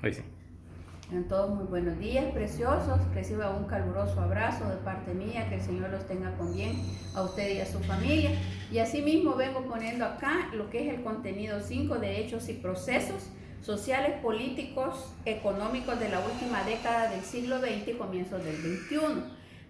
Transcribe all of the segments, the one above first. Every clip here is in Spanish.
Hoy sí. Sean todos muy buenos días, preciosos. Reciba un caluroso abrazo de parte mía, que el Señor los tenga con bien a usted y a su familia. Y asimismo vengo poniendo acá lo que es el contenido 5 de hechos y procesos sociales, políticos, económicos de la última década del siglo XX y comienzos del XXI.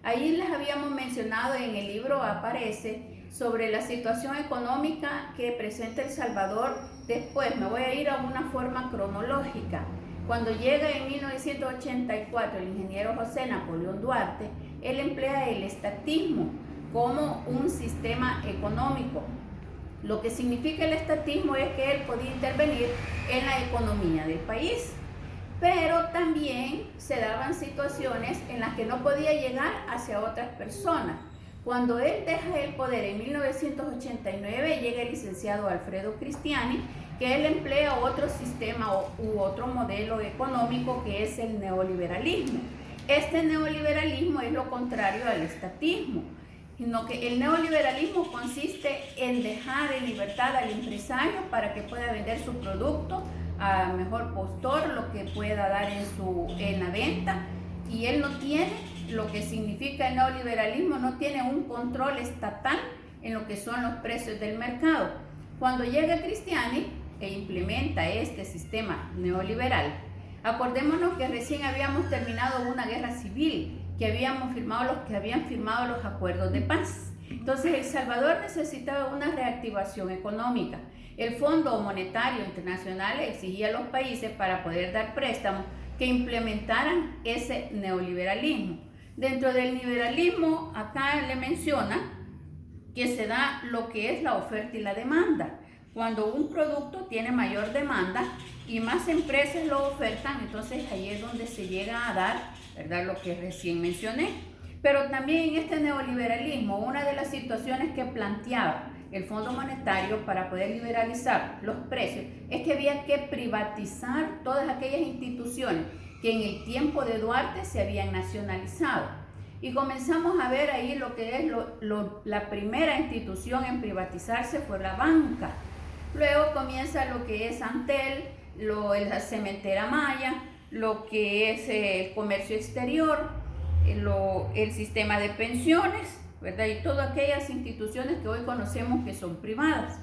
Ahí les habíamos mencionado, en el libro aparece sobre la situación económica que presenta El Salvador. Después me voy a ir a una forma cronológica. Cuando llega en 1984 el ingeniero José Napoleón Duarte, él emplea el estatismo como un sistema económico. Lo que significa el estatismo es que él podía intervenir en la economía del país, pero también se daban situaciones en las que no podía llegar hacia otras personas. Cuando él deja el poder en 1989, llega el licenciado Alfredo Cristiani, que él emplea otro sistema u otro modelo económico, que es el neoliberalismo. Este neoliberalismo es lo contrario al estatismo, sino que el neoliberalismo consiste en dejar en libertad al empresario para que pueda vender su producto a mejor postor, lo que pueda dar en la venta, y él no tiene, lo que significa el neoliberalismo, no tiene un control estatal en lo que son los precios del mercado. Cuando llega Cristiani e implementa este sistema neoliberal, acordémonos que recién habíamos terminado una guerra civil, que habían firmado los acuerdos de paz. Entonces El Salvador necesitaba una reactivación económica. El Fondo Monetario Internacional exigía a los países, para poder dar préstamos, que implementaran ese neoliberalismo. Dentro del liberalismo, acá le menciona que se da lo que es la oferta y la demanda. Cuando un producto tiene mayor demanda y más empresas lo ofertan, entonces ahí es donde se llega a dar, ¿verdad?, lo que recién mencioné. Pero también en este neoliberalismo, una de las situaciones que planteaba el Fondo Monetario para poder liberalizar los precios es que había que privatizar todas aquellas instituciones que en el tiempo de Duarte se habían nacionalizado. Y comenzamos a ver ahí lo que es la primera institución en privatizarse fue la banca. Luego comienza lo que es Antel, la cementera Maya, lo que es el comercio exterior, el sistema de pensiones, ¿verdad? Y todas aquellas instituciones que hoy conocemos que son privadas.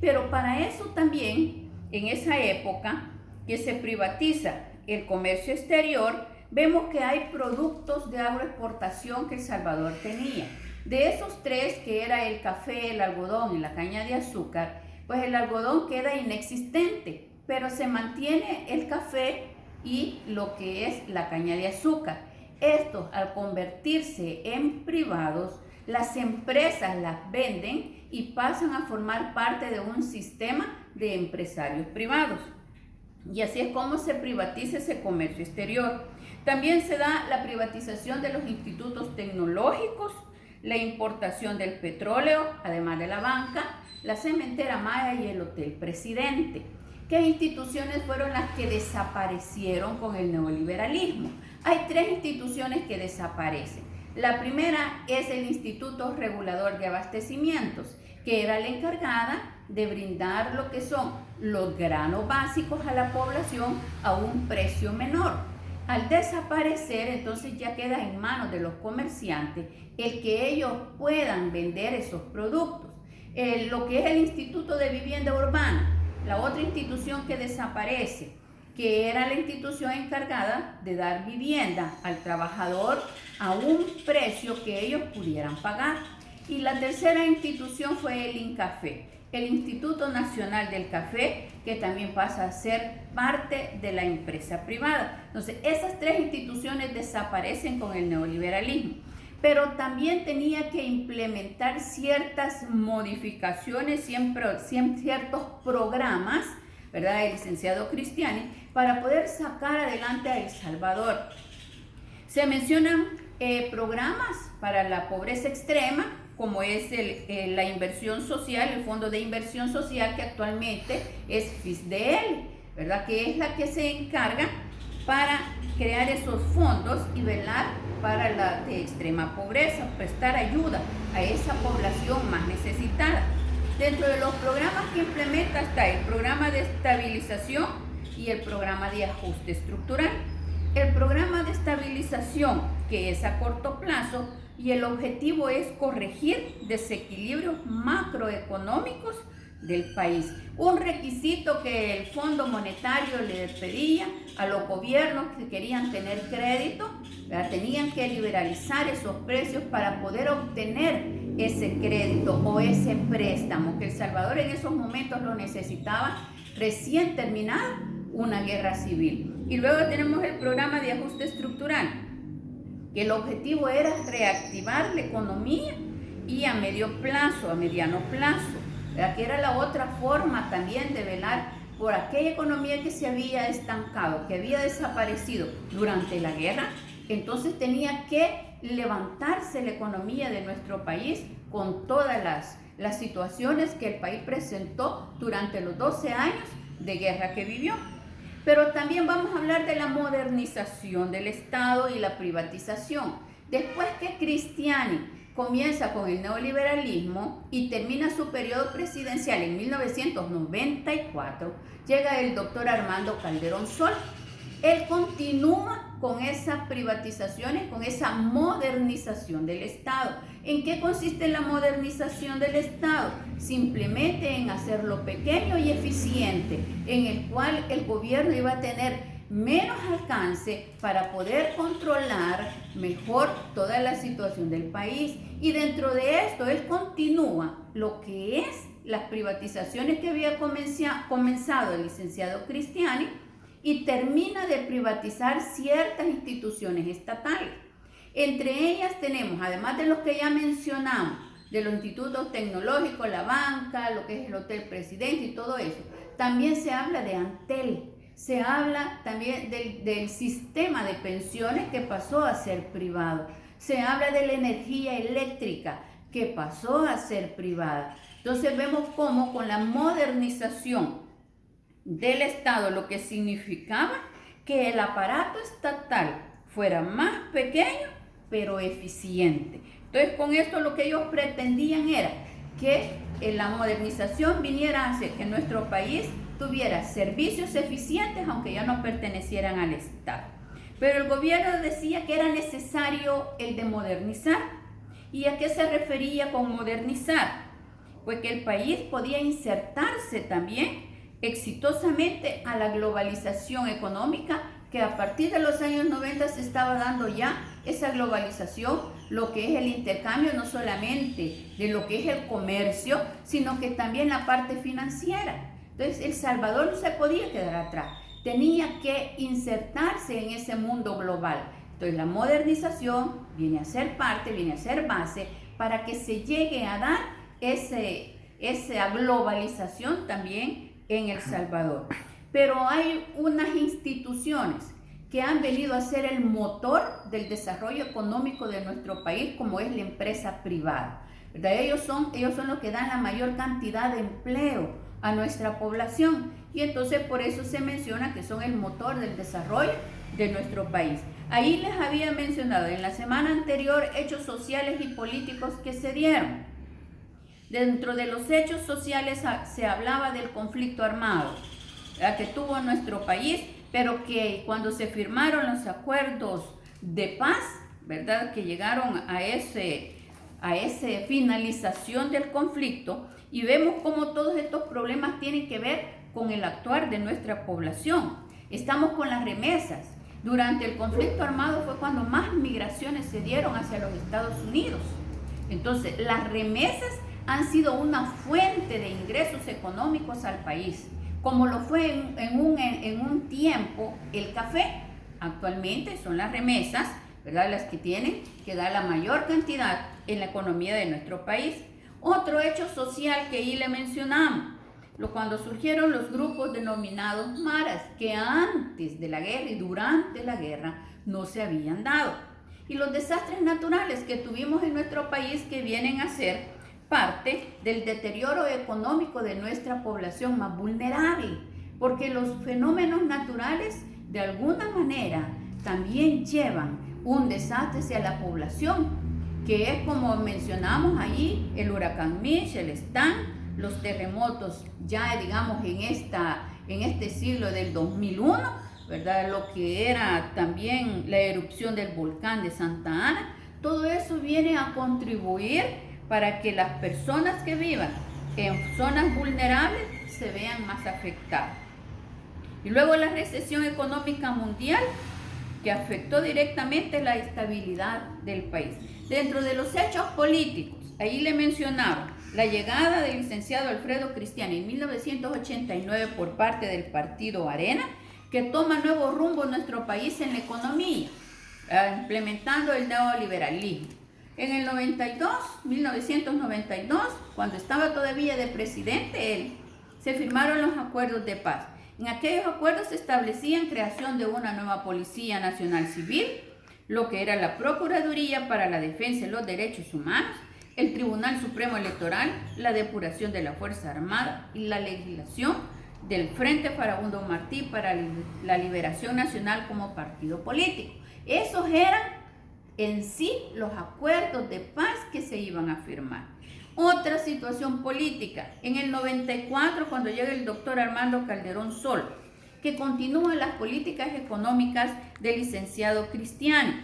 Pero para eso también, en esa época que se privatiza el comercio exterior, vemos que hay productos de agroexportación que El Salvador tenía. De esos tres, que era el café, el algodón y la caña de azúcar, pues el algodón queda inexistente, pero se mantiene el café y lo que es la caña de azúcar. Estos, al convertirse en privados, las empresas las venden y pasan a formar parte de un sistema de empresarios privados. Y así es como se privatiza ese comercio exterior. También se da la privatización de los institutos tecnológicos, la importación del petróleo, además de la banca, la cementera Maya y el Hotel Presidente. ¿Qué instituciones fueron las que desaparecieron con el neoliberalismo? Hay tres instituciones que desaparecen. La primera es el Instituto Regulador de Abastecimientos, que era la encargada de brindar lo que son los granos básicos a la población a un precio menor. Al desaparecer, entonces ya queda en manos de los comerciantes el que ellos puedan vender esos productos. Lo que es el Instituto de Vivienda Urbana, la otra institución que desaparece, que era la institución encargada de dar vivienda al trabajador a un precio que ellos pudieran pagar. Y la tercera institución fue el INCAFé, el Instituto Nacional del Café, que también pasa a ser parte de la empresa privada. Entonces, esas tres instituciones desaparecen con el neoliberalismo. Pero también tenía que implementar ciertas modificaciones, ciertos programas, ¿verdad?, el licenciado Cristiani, para poder sacar adelante a El Salvador. Se mencionan programas para la pobreza extrema, como es la inversión social, el Fondo de Inversión Social, que actualmente es FISDEL, ¿verdad?, que es la que se encarga para crear esos fondos y velar para la de extrema pobreza, prestar ayuda a esa población más necesitada. Dentro de los programas que implementa está el programa de estabilización y el programa de ajuste estructural. El programa de estabilización, que es a corto plazo, y el objetivo es corregir desequilibrios macroeconómicos del país. Un requisito que el Fondo Monetario le pedía a los gobiernos que querían tener crédito, ¿verdad? Tenían que liberalizar esos precios para poder obtener ese crédito o ese préstamo, que El Salvador en esos momentos lo necesitaba, recién terminada una guerra civil. Y luego tenemos el programa de ajuste estructural, que el objetivo era reactivar la economía y a medio plazo, a mediano plazo, que era la otra forma también de velar por aquella economía que se había estancado, que había desaparecido durante la guerra. Entonces tenía que levantarse la economía de nuestro país con todas las situaciones que el país presentó durante los 12 años de guerra que vivió. Pero también vamos a hablar de la modernización del Estado y la privatización. Después que Cristiani comienza con el neoliberalismo y termina su periodo presidencial en 1994, llega el doctor Armando Calderón Sol. Él continúa con esas privatizaciones, con esa modernización del Estado. ¿En qué consiste la modernización del Estado? Simplemente en hacerlo pequeño y eficiente, en el cual el gobierno iba a tener menos alcance para poder controlar mejor toda la situación del país. Y dentro de esto, él continúa lo que es las privatizaciones que había comenzado el licenciado Cristiani, y termina de privatizar ciertas instituciones estatales. Entre ellas tenemos, además de los que ya mencionamos, de los institutos tecnológicos, la banca, lo que es el Hotel Presidente y todo eso, también se habla de Antel, se habla también del sistema de pensiones que pasó a ser privado, se habla de la energía eléctrica que pasó a ser privada. Entonces vemos cómo con la modernización del Estado, lo que significaba que el aparato estatal fuera más pequeño pero eficiente. Entonces con esto lo que ellos pretendían era que la modernización viniera a hacer que nuestro país tuviera servicios eficientes aunque ya no pertenecieran al Estado. Pero el gobierno decía que era necesario el de modernizar. ¿Y a qué se refería con modernizar? Pues que el país podía insertarse también exitosamente a la globalización económica, que a partir de los años 90 se estaba dando ya esa globalización, lo que es el intercambio no solamente de lo que es el comercio, sino que también la parte financiera. Entonces El Salvador no se podía quedar atrás, tenía que insertarse en ese mundo global. Entonces la modernización viene a ser parte, viene a ser base para que se llegue a dar esa globalización también en El Salvador. Pero hay unas instituciones que han venido a ser el motor del desarrollo económico de nuestro país, como es la empresa privada, ¿verdad? Ellos son los que dan la mayor cantidad de empleo a nuestra población, y entonces por eso se menciona que son el motor del desarrollo de nuestro país. Ahí les había mencionado en la semana anterior hechos sociales y políticos que se dieron. Dentro de los hechos sociales se hablaba del conflicto armado, ¿verdad?, que tuvo nuestro país, pero que cuando se firmaron los acuerdos de paz, ¿verdad?, que llegaron a esa finalización del conflicto, y vemos cómo todos estos problemas tienen que ver con el actuar de nuestra población. Estamos con las remesas. Durante el conflicto armado fue cuando más migraciones se dieron hacia los Estados Unidos. Entonces, las remesas han sido una fuente de ingresos económicos al país, como lo fue en un tiempo el café. Actualmente son las remesas, ¿verdad?, las que tienen que dar la mayor cantidad en la economía de nuestro país. Otro hecho social que ahí le mencionamos, cuando surgieron los grupos denominados maras, que antes de la guerra y durante la guerra no se habían dado. Y los desastres naturales que tuvimos en nuestro país, que vienen a ser parte del deterioro económico de nuestra población más vulnerable, porque los fenómenos naturales de alguna manera también llevan un desastre hacia la población, que es como mencionamos ahí, el huracán Mitch, el Stan, los terremotos ya digamos en en este siglo del 2001, ¿verdad? Lo que era también la erupción del volcán de Santa Ana. Todo eso viene a contribuir para que las personas que vivan en zonas vulnerables se vean más afectadas. Y luego la recesión económica mundial, que afectó directamente la estabilidad del país. Dentro de los hechos políticos, ahí le mencionaba la llegada del licenciado Alfredo Cristiani en 1989 por parte del partido Arena, que toma nuevo rumbo en nuestro país en la economía, implementando el neoliberalismo. En el 1992, cuando estaba todavía de presidente él, se firmaron los acuerdos de paz. En aquellos acuerdos se establecían creación de una nueva Policía Nacional Civil, lo que era la Procuraduría para la Defensa de los Derechos Humanos, el Tribunal Supremo Electoral, la depuración de la Fuerza Armada y la legislación del Frente Farabundo Martí para la Liberación Nacional como partido político. Esos eran en sí los acuerdos de paz que se iban a firmar. Otra situación política, en el 94, cuando llega el doctor Armando Calderón Sol, que continúa las políticas económicas del licenciado Cristiani.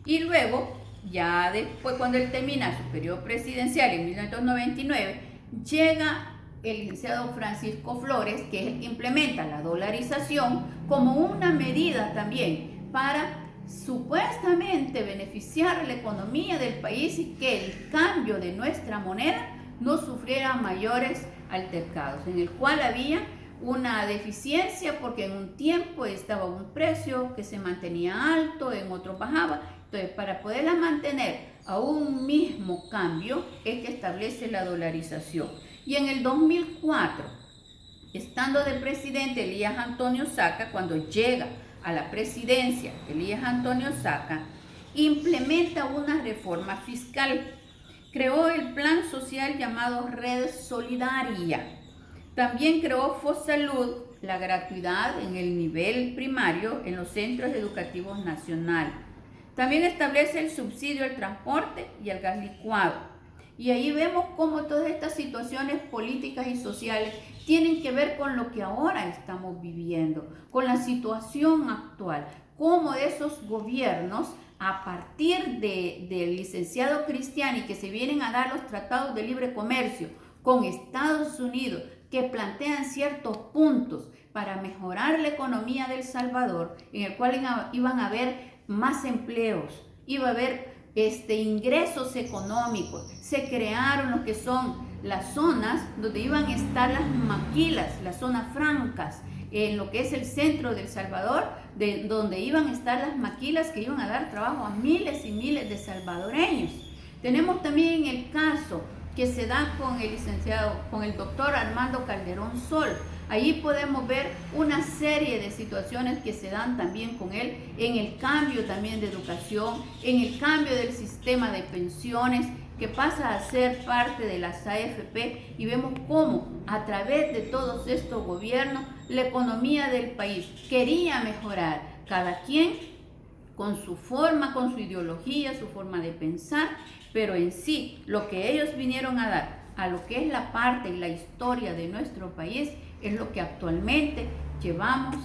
Y luego, ya después, cuando él termina su periodo presidencial en 1999, llega el licenciado Francisco Flores, que es el que implementa la dolarización como una medida también para supuestamente beneficiar la economía del país y que el cambio de nuestra moneda no sufriera mayores altercados, en el cual había una deficiencia porque en un tiempo estaba un precio que se mantenía alto, en otro bajaba. Entonces, para poderla mantener a un mismo cambio es que establece la dolarización. Y en el 2004, estando de presidente Elías Antonio Saca, cuando llega a la presidencia, Elías Antonio Saca implementa una reforma fiscal. Creó el plan social llamado Red Solidaria. También creó FOSalud, la gratuidad en el nivel primario en los centros educativos nacionales. También establece el subsidio al transporte y al gas licuado. Y ahí vemos cómo todas estas situaciones políticas y sociales tienen que ver con lo que ahora estamos viviendo, con la situación actual, cómo esos gobiernos, a partir del licenciado Cristiani, que se vienen a dar los tratados de libre comercio con Estados Unidos, que plantean ciertos puntos para mejorar la economía de El Salvador, en el cual iban a haber más empleos, iba a haber ingresos económicos, se crearon lo que son las zonas donde iban a estar las maquilas, las zonas francas, en lo que es el centro de El Salvador, donde iban a estar las maquilas que iban a dar trabajo a miles y miles de salvadoreños. Tenemos también el caso que se da con el licenciado, con el doctor Armando Calderón Sol. Allí podemos ver una serie de situaciones que se dan también con él en el cambio también de educación, en el cambio del sistema de pensiones, que pasa a ser parte de las AFP, y vemos cómo a través de todos estos gobiernos la economía del país quería mejorar, cada quien con su forma, con su ideología, su forma de pensar, pero en sí lo que ellos vinieron a dar a lo que es la parte y la historia de nuestro país es lo que actualmente llevamos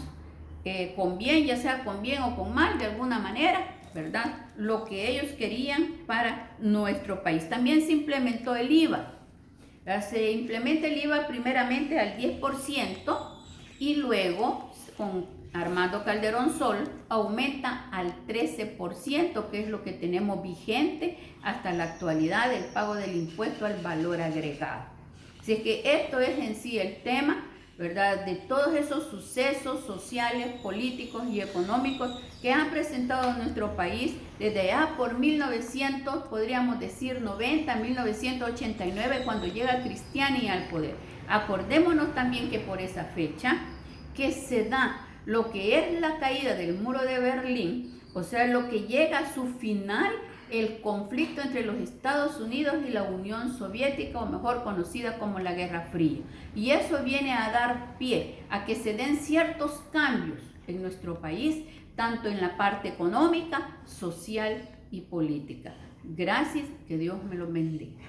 con bien, ya sea con bien o con mal, de alguna manera, ¿verdad? Lo que ellos querían para nuestro país. También se implementó el IVA. Se implementa el IVA primeramente al 10% y luego con Armando Calderón Sol aumenta al 13%, que es lo que tenemos vigente hasta la actualidad, el pago del impuesto al valor agregado. Así es que esto es en sí el tema, ¿verdad?, de todos esos sucesos sociales, políticos y económicos que han presentado nuestro país desde ya por 1900, podríamos decir 90, 1989, cuando llega Cristiani al poder. Acordémonos también que por esa fecha que se da lo que es la caída del muro de Berlín, o sea, lo que llega a su final, el conflicto entre los Estados Unidos y la Unión Soviética, o mejor conocida como la Guerra Fría. Y eso viene a dar pie a que se den ciertos cambios en nuestro país, tanto en la parte económica, social y política. Gracias, que Dios me lo bendiga.